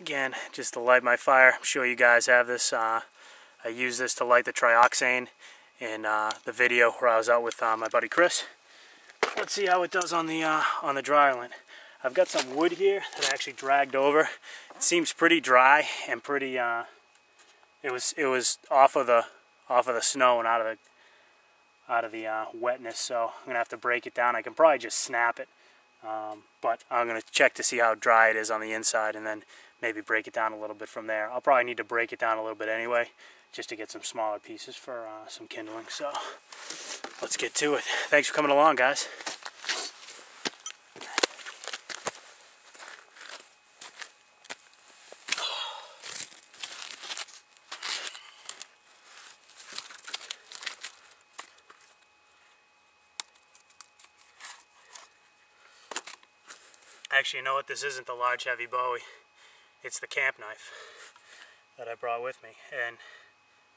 Again, just to light my fire. I'm sure you guys have this. I use this to light the trioxane in the video where I was out with my buddy Chris. Let's see how it does on the dry island. I've got some wood here that I actually dragged over. It seems pretty dry and pretty. It was off of the snow and out of the wetness. So I'm gonna have to break it down. I can probably just snap it, but I'm gonna check to see how dry it is on the inside and then maybe break it down a little bit from there. I'll probably need to break it down a little bit anyway, just to get some smaller pieces for some kindling. So let's get to it. Thanks for coming along, guys. Actually, you know what? This isn't the large heavy Bowie. It's the camp knife that I brought with me. And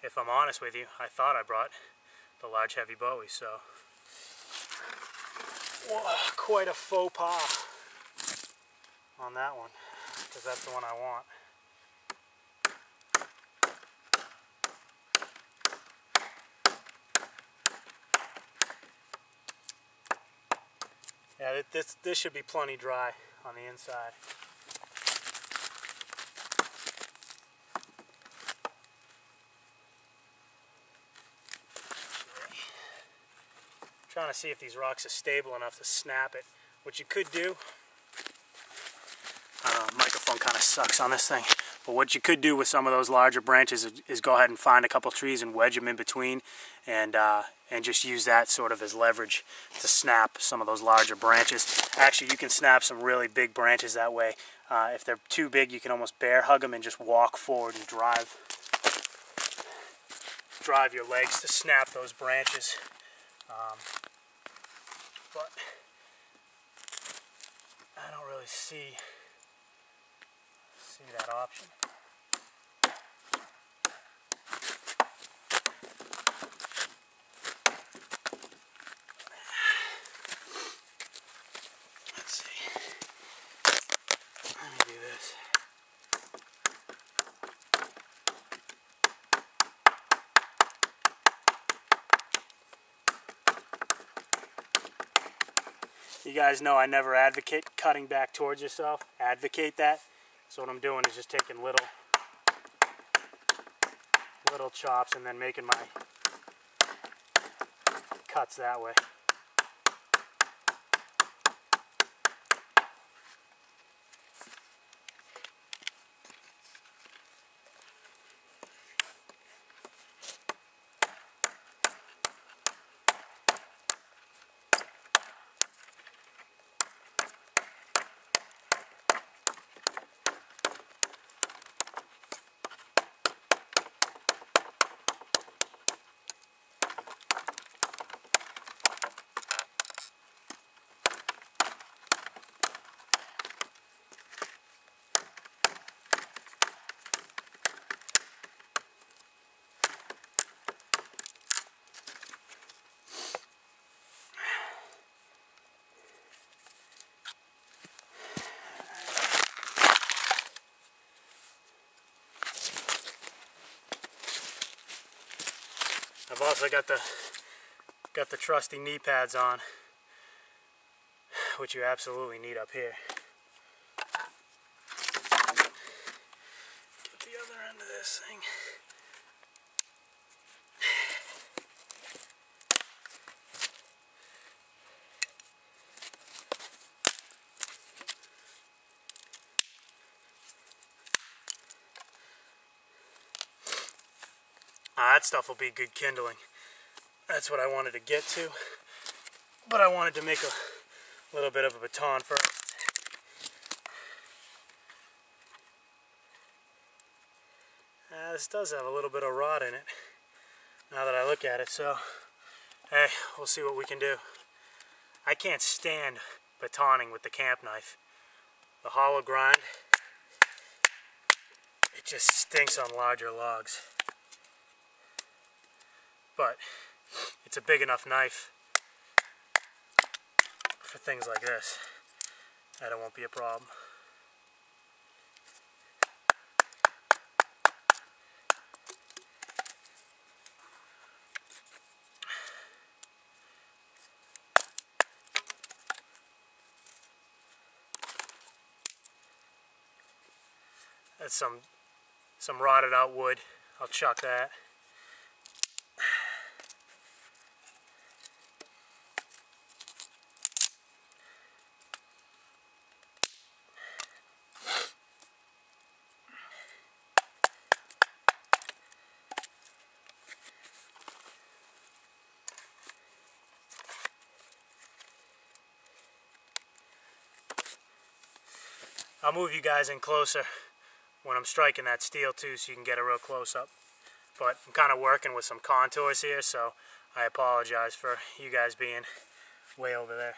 if I'm honest with you, I thought I brought the large heavy Bowie. So, whoa, quite a faux pas on that one, because that's the one I want. Yeah, this should be plenty dry on the inside. Trying to see if these rocks are stable enough to snap it. What you could do, I don't know, microphone kind of sucks on this thing, but what you could do with some of those larger branches is go ahead and find a couple trees and wedge them in between, and just use that sort of as leverage to snap some of those larger branches. Actually, you can snap some really big branches that way. If they're too big, you can almost bear hug them and just walk forward and drive your legs to snap those branches. But I don't really see that option. Let's see. Let me do this. You guys know I never advocate cutting back towards yourself. Advocate that. So what I'm doing is just taking little chops and then making my cuts that way. I've also got the trusty knee pads on, which you absolutely need up here. Get the other end of this thing. That stuff will be good kindling. That's what I wanted to get to. But I wanted to make a little bit of a baton first. This does have a little bit of rot in it, now that I look at it, so hey, we'll see what we can do. I can't stand batoning with the camp knife. The hollow grind, it just stinks on larger logs. But it's a big enough knife for things like this that it won't be a problem. That's some rotted out wood. I'll chuck that. I'll move you guys in closer when I'm striking that steel too, so you can get a real close up. But I'm kind of working with some contours here, so I apologize for you guys being way over there.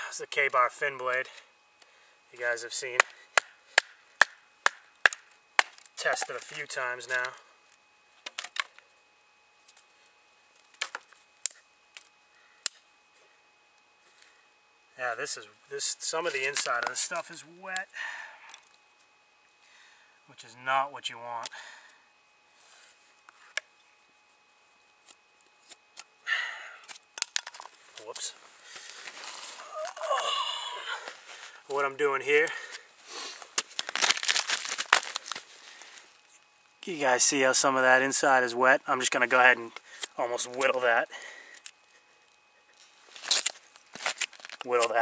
This is a K-bar fin blade you guys have seen. Tested a few times now. Yeah, some of the inside of this stuff is wet, which is not what you want. Whoops. What I'm doing here, you guys see how some of that inside is wet? I'm just going to go ahead and almost whittle that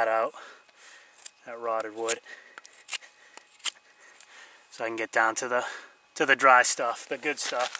out, that rotted wood, so I can get down to the dry stuff, the good stuff.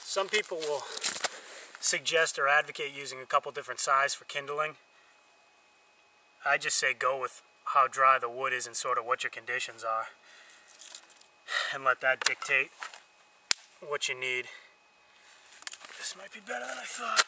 Some people will suggest or advocate using a couple different sizes for kindling. I just say go with how dry the wood is and sort of what your conditions are, and let that dictate what you need. This might be better than I thought.